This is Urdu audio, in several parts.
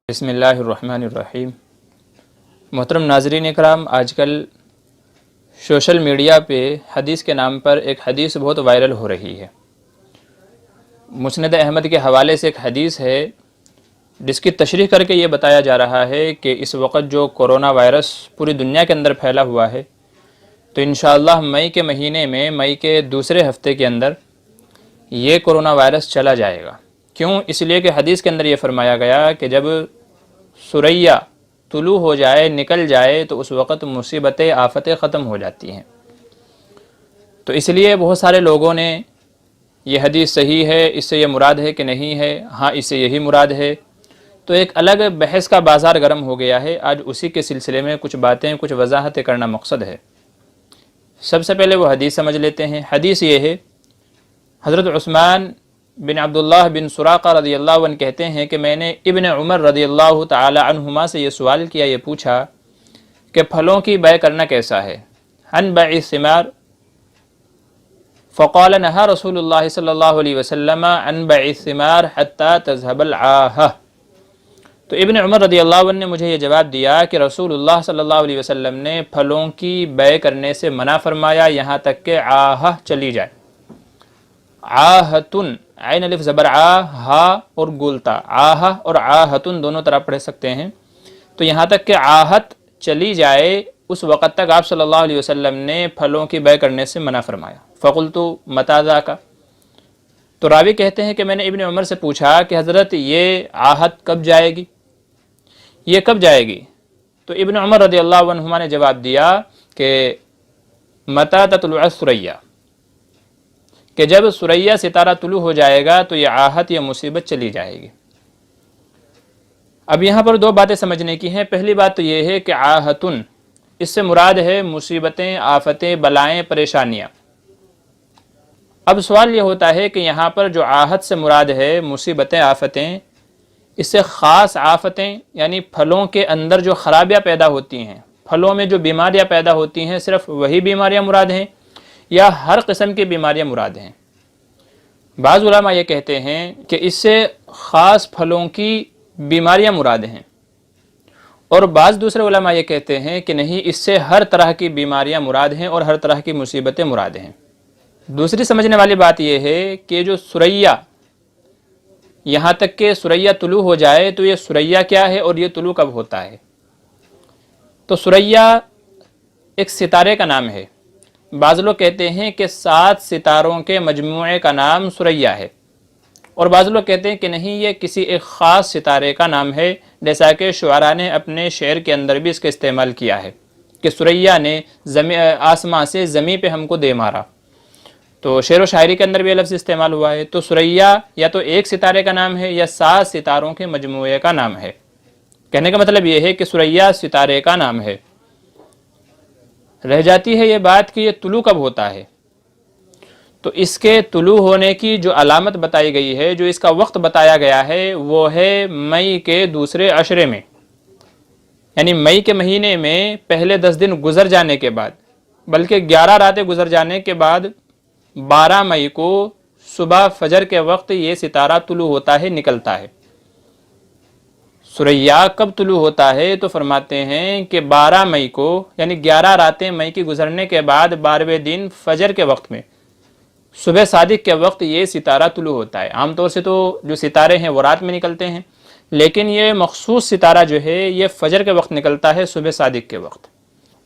بسم اللہ الرحمن الرحیم۔ محترم ناظرین اکرام، آج کل سوشل میڈیا پہ حدیث کے نام پر ایک حدیث بہت وائرل ہو رہی ہے۔ مسند احمد کے حوالے سے ایک حدیث ہے جس کی تشریح کر کے یہ بتایا جا رہا ہے کہ اس وقت جو کرونا وائرس پوری دنیا کے اندر پھیلا ہوا ہے، تو انشاءاللہ مئی کے مہینے میں، مئی کے دوسرے ہفتے کے اندر یہ کرونا وائرس چلا جائے گا۔ کیوں؟ اس لیے کہ حدیث کے اندر یہ فرمایا گیا کہ جب ثریا طلوع ہو جائے، نکل جائے، تو اس وقت مصیبتیں، آفتیں ختم ہو جاتی ہیں۔ تو اس لیے بہت سارے لوگوں نے یہ حدیث صحیح ہے، اس سے یہ مراد ہے کہ نہیں ہے، ہاں اس سے یہی مراد ہے، تو ایک الگ بحث کا بازار گرم ہو گیا ہے۔ آج اسی کے سلسلے میں کچھ باتیں، کچھ وضاحتیں کرنا مقصد ہے۔ سب سے پہلے وہ حدیث سمجھ لیتے ہیں۔ حدیث یہ ہے، حضرت عثمان بن عبداللہ بن سراقہ رضی اللہ عنہ کہتے ہیں کہ میں نے ابن عمر رضی اللہ تعالی عنہما سے یہ سوال کیا، یہ پوچھا کہ پھلوں کی بیع کرنا کیسا ہے؟ عن بیع الثمار فقال نہا رسول اللہ صلی اللہ علیہ وسلم عن بیع الثمار حتی تذهب العاہہ۔ تو ابن عمر رضی اللہ عنہ نے مجھے یہ جواب دیا کہ رسول اللہ صلی اللہ علیہ وسلم نے پھلوں کی بیع کرنے سے منع فرمایا یہاں تک کہ عاہہ چلی جائے۔ عاہتن، عین الف زبر آ، ہا اور گولتا، آہ اور آہتن دونوں طرح پڑھ سکتے ہیں۔ تو یہاں تک کہ آہت چلی جائے، اس وقت تک آپ صلی اللہ علیہ وسلم نے پھلوں کی بیع کرنے سے منع فرمایا۔ فقلت متی ذاک، تو راوی کہتے ہیں کہ میں نے ابن عمر سے پوچھا کہ حضرت یہ آہت کب جائے گی، یہ کب جائے گی؟ تو ابن عمر رضی اللہ عنہما نے جواب دیا کہ متی تطلع الثریا، کہ جب ثریا ستارہ طلوع ہو جائے گا تو یہ آہت یا مصیبت چلی جائے گی۔ اب یہاں پر دو باتیں سمجھنے کی ہیں۔ پہلی بات تو یہ ہے کہ آہتن، اس سے مراد ہے مصیبتیں، آفتیں، بلائیں، پریشانیاں۔ اب سوال یہ ہوتا ہے کہ یہاں پر جو آہت سے مراد ہے مصیبتیں، آفتیں، اس سے خاص آفتیں یعنی پھلوں کے اندر جو خرابیاں پیدا ہوتی ہیں، پھلوں میں جو بیماریاں پیدا ہوتی ہیں، صرف وہی بیماریاں مراد ہیں یا ہر قسم کی بیماریاں مراد ہیں؟ بعض علماء یہ کہتے ہیں کہ اس سے خاص پھلوں کی بیماریاں مراد ہیں، اور بعض دوسرے علماء یہ کہتے ہیں کہ نہیں، اس سے ہر طرح کی بیماریاں مراد ہیں اور ہر طرح کی مصیبتیں مراد ہیں۔ دوسری سمجھنے والی بات یہ ہے کہ جو ثریا، یہاں تک کہ ثریا طلوع ہو جائے، تو یہ ثریا کیا ہے اور یہ طلوع کب ہوتا ہے؟ تو ثریا ایک ستارے کا نام ہے۔ بعض لوگ کہتے ہیں کہ 7 ستاروں کے مجموعے کا نام ثریا ہے، اور بعض لوگ کہتے ہیں کہ نہیں، یہ کسی ایک خاص ستارے کا نام ہے، جیسا کہ شعراء نے اپنے شعر کے اندر بھی اس کا استعمال کیا ہے کہ ثریا نے آسمان سے زمین پہ ہم کو دے مارا۔ تو شعر و شاعری کے اندر بھی یہ لفظ استعمال ہوا ہے۔ تو ثریا یا تو ایک ستارے کا نام ہے یا 7 ستاروں کے مجموعے کا نام ہے۔ کہنے کا مطلب یہ ہے کہ ثریا ستارے کا نام ہے۔ رہ جاتی ہے یہ بات کہ یہ طلوع کب ہوتا ہے۔ تو اس کے طلوع ہونے کی جو علامت بتائی گئی ہے، جو اس کا وقت بتایا گیا ہے، وہ ہے مئی کے دوسرے عشرے میں، یعنی مئی کے مہینے میں پہلے 10 دن گزر جانے کے بعد، بلکہ 11 راتیں گزر جانے کے بعد 12 مئی کو صبح فجر کے وقت یہ ستارہ طلوع ہوتا ہے، نکلتا ہے۔ ثریا کب طلوع ہوتا ہے؟ تو فرماتے ہیں کہ 12 مئی کو، یعنی 11 راتیں مئی کی گزرنے کے بعد 12ویں دن فجر کے وقت میں، صبح صادق کے وقت یہ ستارہ طلوع ہوتا ہے۔ عام طور سے تو جو ستارے ہیں وہ رات میں نکلتے ہیں، لیکن یہ مخصوص ستارہ جو ہے یہ فجر کے وقت نکلتا ہے، صبح صادق کے وقت۔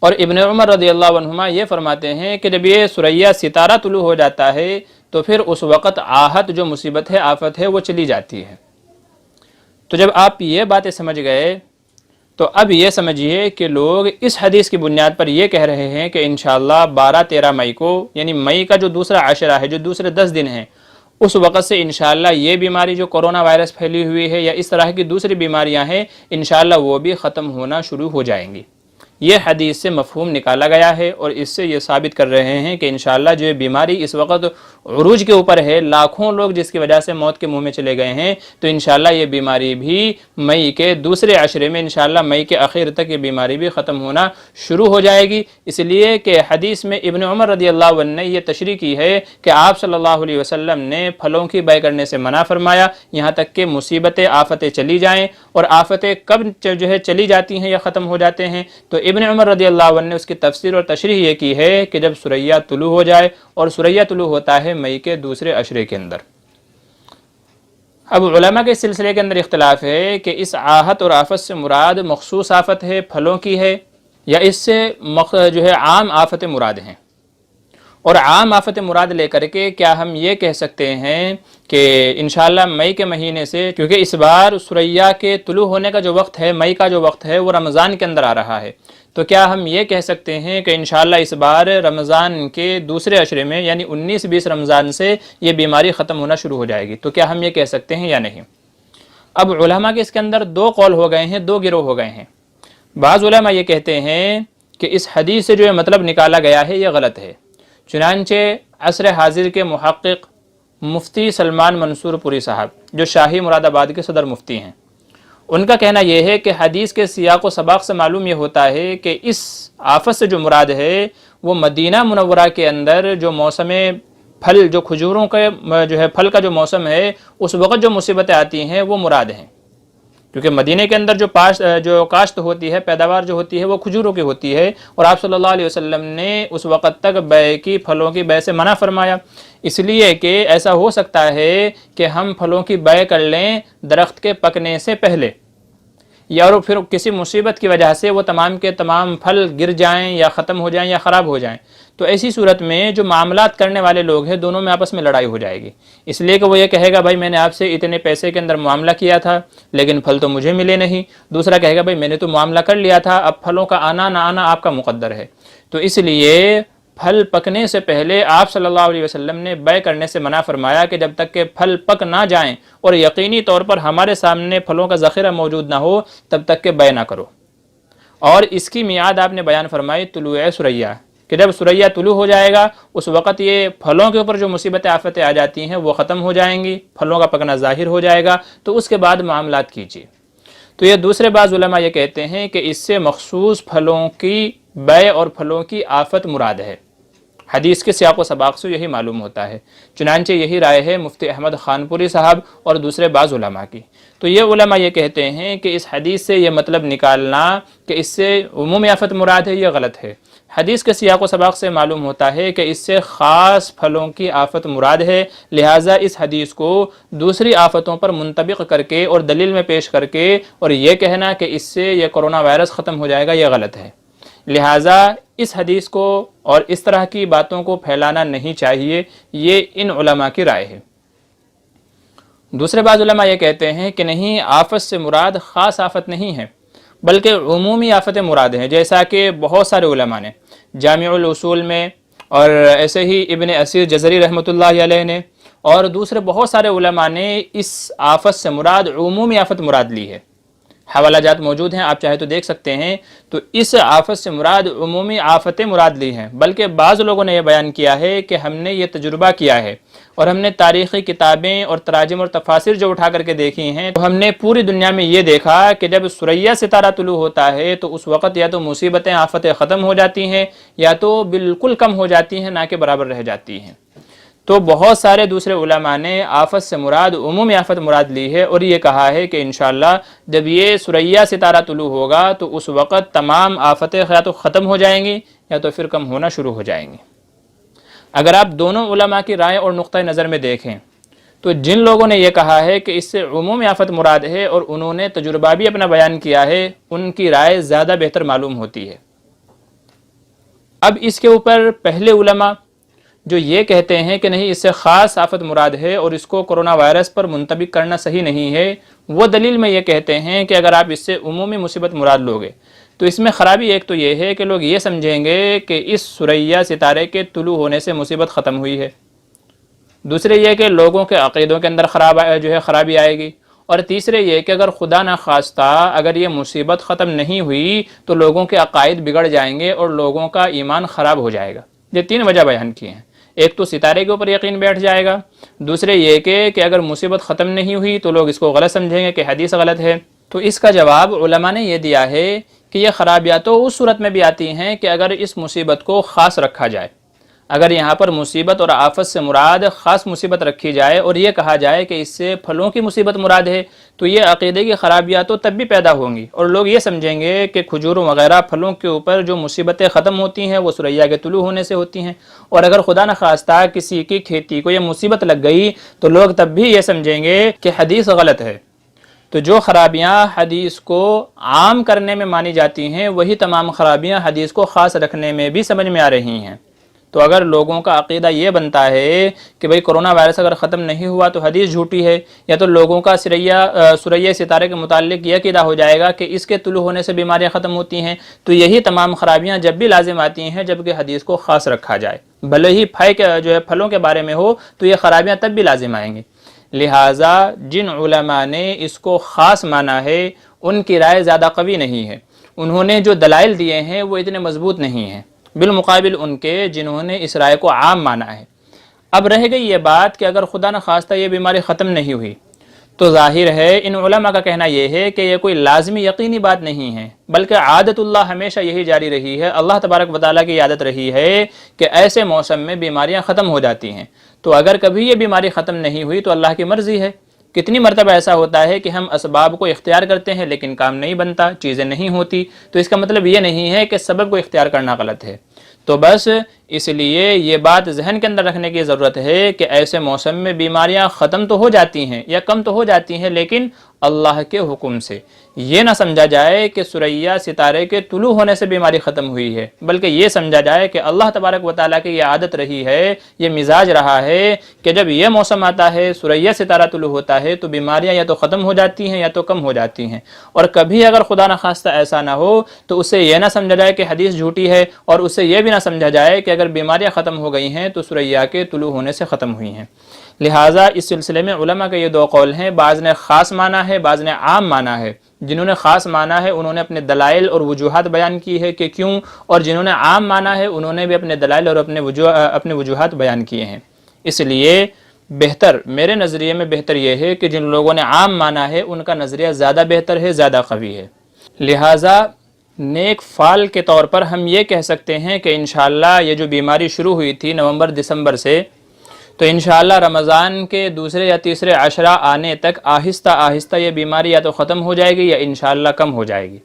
اور ابن عمر رضی اللہ عنہما یہ فرماتے ہیں کہ جب یہ ثریا ستارہ طلوع ہو جاتا ہے تو پھر اس وقت آہت، جو مصیبت ہے، آفت ہے، وہ چلی جاتی ہے۔ تو جب آپ یہ باتیں سمجھ گئے تو اب یہ سمجھیے کہ لوگ اس حدیث کی بنیاد پر یہ کہہ رہے ہیں کہ انشاءاللہ 12-13 مئی کو، یعنی مئی کا جو دوسرا عشرہ ہے، جو دوسرے 10 دن ہیں، اس وقت سے انشاءاللہ یہ بیماری جو کرونا وائرس پھیلی ہوئی ہے یا اس طرح کی دوسری بیماریاں ہیں، انشاءاللہ وہ بھی ختم ہونا شروع ہو جائیں گی۔ یہ حدیث سے مفہوم نکالا گیا ہے، اور اس سے یہ ثابت کر رہے ہیں کہ انشاءاللہ جو یہ بیماری اس وقت عروج کے اوپر ہے، لاکھوں لوگ جس کی وجہ سے موت کے منہ میں چلے گئے ہیں، تو انشاءاللہ یہ بیماری بھی مئی کے دوسرے عشرے میں، انشاءاللہ مئی کے آخر تک یہ بیماری بھی ختم ہونا شروع ہو جائے گی۔ اس لیے کہ حدیث میں ابن عمر رضی اللہ عنہ نے یہ تشریح کی ہے کہ آپ صلی اللہ علیہ وسلم نے پھلوں کی بیع کرنے سے منع فرمایا یہاں تک کہ مصیبتیں، آفتیں چلی جائیں، اور آفتیں کب جو ہے چلی جاتی ہیں یا ختم ہو جاتے ہیں، تو ابن عمر رضی اللہ عنہ نے اس کی تفسیر اور تشریح یہ کی ہے کہ جب ثریا طلوع ہو جائے، اور ثریا طلوع ہوتا ہے مئی کے دوسرے عشرے کے اندر۔ اب علماء کے سلسلے کے اندر اختلاف ہے کہ اس آہت اور آفت سے مراد مخصوص آفت ہے، پھلوں کی ہے، یا اس سے جو ہے عام آفت مراد ہیں۔ اور عام آفت مراد لے کر کے کیا ہم یہ کہہ سکتے ہیں کہ انشاءاللہ مئی کے مہینے سے، کیونکہ اس بار ثریا کے طلوع ہونے کا جو وقت ہے، مئی کا جو وقت ہے، وہ رمضان کے اندر آ رہا ہے، تو کیا ہم یہ کہہ سکتے ہیں کہ انشاءاللہ اس بار رمضان کے دوسرے عشرے میں یعنی 19-20 رمضان سے یہ بیماری ختم ہونا شروع ہو جائے گی؟ تو کیا ہم یہ کہہ سکتے ہیں یا نہیں؟ اب علماء کے اس کے اندر دو قول ہو گئے ہیں، دو گروہ ہو گئے ہیں۔ بعض علماء یہ کہتے ہیں کہ اس حدیث سے جو یہ مطلب نکالا گیا ہے یہ غلط ہے، چنانچہ عصر حاضر کے محقق مفتی سلمان منصور پوری صاحب، جو شاہی مراد آباد کے صدر مفتی ہیں، ان کا کہنا یہ ہے کہ حدیث کے سیاق و سباق سے معلوم یہ ہوتا ہے کہ اس آفت سے جو مراد ہے وہ مدینہ منورہ کے اندر جو موسم پھل، جو کھجوروں کا جو ہے پھل کا جو موسم ہے، اس وقت جو مصیبتیں آتی ہیں وہ مراد ہیں، کیونکہ مدینہ کے اندر جو کاشت ہوتی ہے، پیداوار جو ہوتی ہے وہ کھجوروں کی ہوتی ہے، اور آپ صلی اللہ علیہ وسلم نے اس وقت تک بیع کی، پھلوں کی بیع سے منع فرمایا، اس لیے کہ ایسا ہو سکتا ہے کہ ہم پھلوں کی بیع کر لیں درخت کے پکنے سے پہلے، یا اور پھر کسی مصیبت کی وجہ سے وہ تمام کے تمام پھل گر جائیں یا ختم ہو جائیں یا خراب ہو جائیں، تو ایسی صورت میں جو معاملات کرنے والے لوگ ہیں دونوں میں آپس میں لڑائی ہو جائے گی، اس لیے کہ وہ یہ کہے گا بھائی میں نے آپ سے اتنے پیسے کے اندر معاملہ کیا تھا لیکن پھل تو مجھے ملے نہیں، دوسرا کہے گا بھائی میں نے تو معاملہ کر لیا تھا، اب پھلوں کا آنا نہ آنا آپ کا مقدر ہے، تو اس لیے پھل پکنے سے پہلے آپ صلی اللہ علیہ وسلم نے بیع کرنے سے منع فرمایا کہ جب تک کہ پھل پک نہ جائیں اور یقینی طور پر ہمارے سامنے پھلوں کا ذخیرہ موجود نہ ہو تب تک کہ بیع نہ کرو۔ اور اس کی میعاد آپ نے بیان فرمائی طلوع ثریا، کہ جب ثریا طلوع ہو جائے گا اس وقت یہ پھلوں کے اوپر جو مصیبتیں آفتیں آ جاتی ہیں وہ ختم ہو جائیں گی، پھلوں کا پکنا ظاہر ہو جائے گا، تو اس کے بعد معاملات کیجیے۔ تو یہ دوسرے بعض علماء یہ کہتے ہیں کہ اس سے مخصوص پھلوں کی بیع اور پھلوں کی آفت مراد ہے، حدیث کے سیاق و سباق سے یہی معلوم ہوتا ہے، چنانچہ یہی رائے ہے مفتی احمد خان پوری صاحب اور دوسرے بعض علماء کی۔ تو یہ علماء یہ کہتے ہیں کہ اس حدیث سے یہ مطلب نکالنا کہ اس سے عمومی آفت مراد ہے، یہ غلط ہے۔ حدیث کے سیاق و سباق سے معلوم ہوتا ہے کہ اس سے خاص پھلوں کی آفت مراد ہے، لہٰذا اس حدیث کو دوسری آفتوں پر منطبق کر کے اور دلیل میں پیش کر کے اور یہ کہنا کہ اس سے یہ کرونا وائرس ختم ہو جائے گا، یہ غلط ہے۔ لہٰذا اس حدیث کو اور اس طرح کی باتوں کو پھیلانا نہیں چاہیے، یہ ان علماء کی رائے ہے۔ دوسرے بعض علماء یہ کہتے ہیں کہ نہیں، آفت سے مراد خاص آفت نہیں ہے بلکہ عمومی آفتیں مراد ہیں، جیسا کہ بہت سارے علماء نے جامع الاصول میں، اور ایسے ہی ابن اسیر جزری رحمۃ اللہ علیہ نے، اور دوسرے بہت سارے علماء نے اس آفت سے مراد عمومی آفت مراد لی ہے۔ حوالہ جات موجود ہیں، آپ چاہے تو دیکھ سکتے ہیں۔ تو اس آفت سے مراد عمومی آفتیں مراد لی ہیں، بلکہ بعض لوگوں نے یہ بیان کیا ہے کہ ہم نے یہ تجربہ کیا ہے اور ہم نے تاریخی کتابیں اور تراجم اور تفاسیر جو اٹھا کر کے دیکھی ہیں، تو ہم نے پوری دنیا میں یہ دیکھا کہ جب ثریا ستارہ طلوع ہوتا ہے تو اس وقت یا تو مصیبتیں، آفتیں ختم ہو جاتی ہیں یا تو بالکل کم ہو جاتی ہیں، نہ کہ برابر رہ جاتی ہیں۔ تو بہت سارے دوسرے علماء نے آفت سے مراد عمومی آفت مراد لی ہے اور یہ کہا ہے کہ انشاءاللہ جب یہ ثریا ستارہ طلوع ہوگا تو اس وقت تمام آفتیں یا تو ختم ہو جائیں گی یا تو پھر کم ہونا شروع ہو جائیں گی۔ اگر آپ دونوں علماء کی رائے اور نقطہ نظر میں دیکھیں تو جن لوگوں نے یہ کہا ہے کہ اس سے عمومی آفت مراد ہے اور انہوں نے تجربہ بھی اپنا بیان کیا ہے، ان کی رائے زیادہ بہتر معلوم ہوتی ہے۔ اب اس کے اوپر پہلے علماء جو یہ کہتے ہیں کہ نہیں، اس سے خاص آفت مراد ہے اور اس کو کرونا وائرس پر منطبق کرنا صحیح نہیں ہے، وہ دلیل میں یہ کہتے ہیں کہ اگر آپ اس سے عمومی مصیبت مراد لوگے تو اس میں خرابی ایک تو یہ ہے کہ لوگ یہ سمجھیں گے کہ اس ثریا ستارے کے طلوع ہونے سے مصیبت ختم ہوئی ہے، دوسرے یہ کہ لوگوں کے عقیدوں کے اندر خرابی آئے گی، اور تیسرے یہ کہ اگر خدا نہ خواستہ اگر یہ مصیبت ختم نہیں ہوئی تو لوگوں کے عقائد بگڑ جائیں گے اور لوگوں کا ایمان خراب ہو جائے گا۔ یہ 3 وجہ بیان کی ہیں۔ ایک تو ستارے کے اوپر یقین بیٹھ جائے گا، دوسرے یہ کہ اگر مصیبت ختم نہیں ہوئی تو لوگ اس کو غلط سمجھیں گے کہ حدیث غلط ہے۔ تو اس کا جواب علماء نے یہ دیا ہے کہ یہ خرابیات تو اس صورت میں بھی آتی ہیں کہ اگر اس مصیبت کو خاص رکھا جائے، اگر یہاں پر مصیبت اور آفت سے مراد خاص مصیبت رکھی جائے اور یہ کہا جائے کہ اس سے پھلوں کی مصیبت مراد ہے، تو یہ عقیدے کی خرابیات تو تب بھی پیدا ہوں گی اور لوگ یہ سمجھیں گے کہ کھجوروں وغیرہ پھلوں کے اوپر جو مصیبتیں ختم ہوتی ہیں وہ ثریا کے طلوع ہونے سے ہوتی ہیں، اور اگر خدا نخواستہ کسی کی کھیتی کو یہ مصیبت لگ گئی تو لوگ تب بھی یہ سمجھیں گے کہ حدیث غلط ہے۔ تو جو خرابیاں حدیث کو عام کرنے میں مانی جاتی ہیں وہی تمام خرابیاں حدیث کو خاص رکھنے میں بھی سمجھ میں آ رہی ہیں۔ تو اگر لوگوں کا عقیدہ یہ بنتا ہے کہ بھئی کرونا وائرس اگر ختم نہیں ہوا تو حدیث جھوٹی ہے، یا تو لوگوں کا ثریا ستارے کے متعلق یہ عقیدہ ہو جائے گا کہ اس کے طلوع ہونے سے بیماریاں ختم ہوتی ہیں، تو یہی تمام خرابیاں جب بھی لازم آتی ہیں جبکہ حدیث کو خاص رکھا جائے، بھلے ہی پھلوں کے بارے میں ہو تو یہ خرابیاں تب بھی لازم آئیں گی۔ لہٰذا جن علماء نے اس کو خاص مانا ہے ان کی رائے زیادہ قوی نہیں ہے، انہوں نے جو دلائل دیے ہیں وہ اتنے مضبوط نہیں ہیں بالمقابل ان کے جنہوں نے اس رائے کو عام مانا ہے۔ اب رہ گئی یہ بات کہ اگر خدا نخواستہ یہ بیماری ختم نہیں ہوئی تو ظاہر ہے ان علماء کا کہنا یہ ہے کہ یہ کوئی لازمی یقینی بات نہیں ہے، بلکہ عادت اللہ ہمیشہ یہی جاری رہی ہے، اللہ تبارک و تعالیٰ کی عادت رہی ہے کہ ایسے موسم میں بیماریاں ختم ہو جاتی ہیں۔ تو اگر کبھی یہ بیماری ختم نہیں ہوئی تو اللہ کی مرضی ہے۔ کتنی مرتبہ ایسا ہوتا ہے کہ ہم اسباب کو اختیار کرتے ہیں لیکن کام نہیں بنتا، چیزیں نہیں ہوتی، تو اس کا مطلب یہ نہیں ہے کہ سبب کو اختیار کرنا غلط ہے۔ تو بس اس لیے یہ بات ذہن کے اندر رکھنے کی ضرورت ہے کہ ایسے موسم میں بیماریاں ختم تو ہو جاتی ہیں یا کم تو ہو جاتی ہیں لیکن اللہ کے حکم سے، یہ نہ سمجھا جائے کہ ثریا ستارے کے طلوع ہونے سے بیماری ختم ہوئی ہے، بلکہ یہ سمجھا جائے کہ اللہ تبارک و تعالیٰ کی یہ عادت رہی ہے، یہ مزاج رہا ہے کہ جب یہ موسم آتا ہے ثریا ستارہ طلوع ہوتا ہے تو بیماریاں یا تو ختم ہو جاتی ہیں یا تو کم ہو جاتی ہیں، اور کبھی اگر خدا نخواستہ ایسا نہ ہو تو اسے یہ نہ سمجھا جائے کہ حدیث جھوٹی ہے، اور اسے یہ بھی نہ سمجھا جائے کہ اگر بیماریاں ختم ہو گئی ہیں تو ثریا کے طلوع ہونے سے ختم ہوئی ہیں۔ لہٰذا اس سلسلے میں علماء کے یہ 2 قول ہیں، بعض نے خاص مانا ہے، بعض نے عام مانا ہے۔ جنہوں نے خاص مانا ہے انہوں نے اپنے دلائل اور وجوہات بیان کی ہے کہ کیوں، اور جنہوں نے عام مانا ہے انہوں نے بھی اپنے دلائل اور اپنے وجوہات بیان کیے ہیں۔ اس لیے بہتر، میرے نظریے میں بہتر یہ ہے کہ جن لوگوں نے عام مانا ہے ان کا نظریہ زیادہ بہتر ہے، زیادہ قوی ہے۔ لہٰذا نیک فال کے طور پر ہم یہ کہہ سکتے ہیں کہ انشاءاللہ یہ جو بیماری شروع ہوئی تھی نومبر دسمبر سے، تو انشاءاللہ رمضان کے دوسرے یا تیسرے عشرہ آنے تک آہستہ آہستہ یہ بیماری یا تو ختم ہو جائے گی یا انشاءاللہ کم ہو جائے گی۔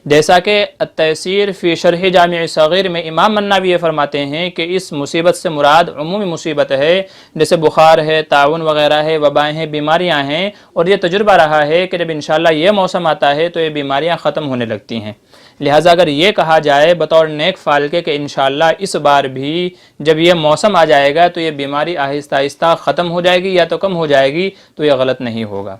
جیسا کہ التیسیر فی شرح جامع صغیر میں امام مناوی یہ فرماتے ہیں کہ اس مصیبت سے مراد عمومی مصیبت ہے، جیسے بخار ہے، طاعون وغیرہ ہے، وبائیں ہیں، بیماریاں ہیں، اور یہ تجربہ رہا ہے کہ جب انشاءاللہ یہ موسم آتا ہے تو یہ بیماریاں ختم ہونے لگتی ہیں۔ لہٰذا اگر یہ کہا جائے بطور نیک فال کے کہ انشاءاللہ اس بار بھی جب یہ موسم آ جائے گا تو یہ بیماری آہستہ آہستہ ختم ہو جائے گی یا تو کم ہو جائے گی، تو یہ غلط نہیں ہوگا۔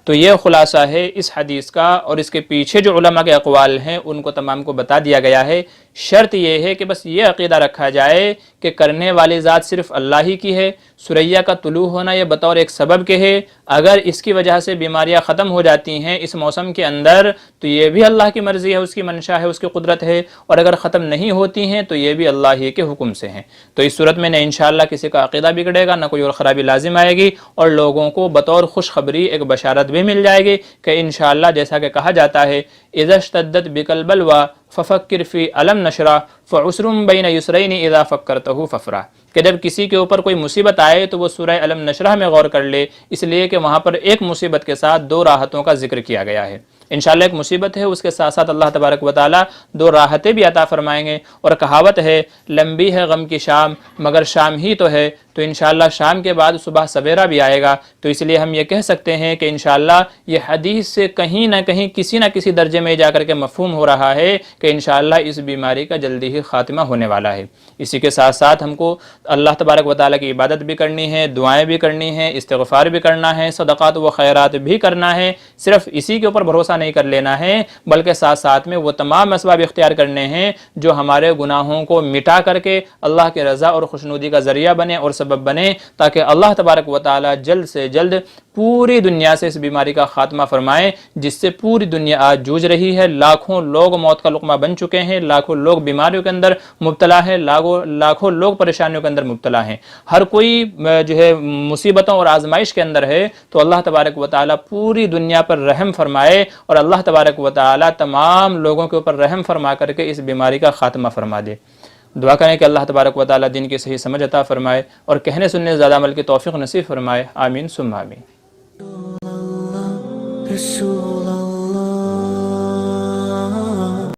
تو یہ خلاصہ ہے اس حدیث کا، اور اس کے پیچھے جو علماء کے اقوال ہیں ان کو تمام کو بتا دیا گیا ہے۔ شرط یہ ہے کہ بس یہ عقیدہ رکھا جائے کہ کرنے والی ذات صرف اللہ ہی کی ہے، ثریا کا طلوع ہونا یہ بطور ایک سبب کے ہے، اگر اس کی وجہ سے بیماریاں ختم ہو جاتی ہیں اس موسم کے اندر تو یہ بھی اللہ کی مرضی ہے، اس کی منشا ہے، اس کی قدرت ہے، اور اگر ختم نہیں ہوتی ہیں تو یہ بھی اللہ ہی کے حکم سے ہیں۔ تو اس صورت میں نہ انشاءاللہ کسی کا عقیدہ بگڑے گا، نہ کوئی اور خرابی لازم آئے گی، اور لوگوں کو بطور خوشخبری ایک بشارت بھی مل جائے گی کہ انشاءاللہ جیسا کہ کہا جاتا ہے اذا اشتدت بک البلوى ففکر فی علم نشرہ فعسر بین یسرین اذا فکرتہ ففرح، کہ جب کسی کے اوپر کوئی مصیبت آئے تو وہ سورہ علم نشرہ میں غور کر لے، اس لیے کہ وہاں پر ایک مصیبت کے ساتھ 2 راحتوں کا ذکر کیا گیا ہے۔ انشاءاللہ ایک مصیبت ہے، اس کے ساتھ ساتھ اللہ تبارک و تعالیٰ 2 راحتیں بھی عطا فرمائیں گے، اور کہاوت ہے لمبی ہے غم کی شام مگر شام ہی تو ہے، تو انشاءاللہ شام کے بعد صبح سویرا بھی آئے گا۔ تو اس لیے ہم یہ کہہ سکتے ہیں کہ انشاءاللہ یہ حدیث سے کہیں نہ کہیں کسی نہ کسی درجے میں جا کر کے مفہوم ہو رہا ہے کہ انشاءاللہ اس بیماری کا جلدی ہی خاتمہ ہونے والا ہے۔ اسی کے ساتھ ساتھ ہم کو اللہ تبارک و تعالیٰ کی عبادت بھی کرنی ہے، دعائیں بھی کرنی ہیں، استغفار بھی کرنا ہے، صدقات و خیرات بھی کرنا ہے، صرف اسی کے اوپر بھروسہ نہیں کر لینا ہے بلکہ ساتھ ساتھ میں وہ تمام اسباب اختیار کرنے ہیں جو ہمارے گناہوں کو مٹا کر کے اللہ کے رضا اور خوشنودی کا ذریعہ بنے اور سبب بنے، تاکہ اللہ تبارک و تعالیٰ جلد سے جلد پوری دنیا سے اس بیماری کا خاتمہ فرمائیں جس سے پوری دنیا آج جوجھ رہی ہے. لاکھوں لوگ موت کا لقمہ بن چکے ہیں, لاکھوں لوگ بیماریوں کے اندر مبتلا ہیں, لاکھوں لوگ پریشانیوں کے اندر مبتلا ہیں, ہر کوئی جو ہے مصیبتوں اور آزمائش کے اندر ہے. تو اللہ تبارک و تعالیٰ پوری دنیا پر رحم فرمائے اور اللہ تبارک و تعالیٰ تمام لوگوں کے اوپر رحم فرما کر کے اس بیماری کا خاتمہ فرما دے. دعا کریں کہ اللہ تبارک و تعالیٰ دین کی صحیح سمجھ عطا فرمائے اور کہنے سننے زیادہ عمل کی توفیق نصیب فرمائے. آمین ثم آمین.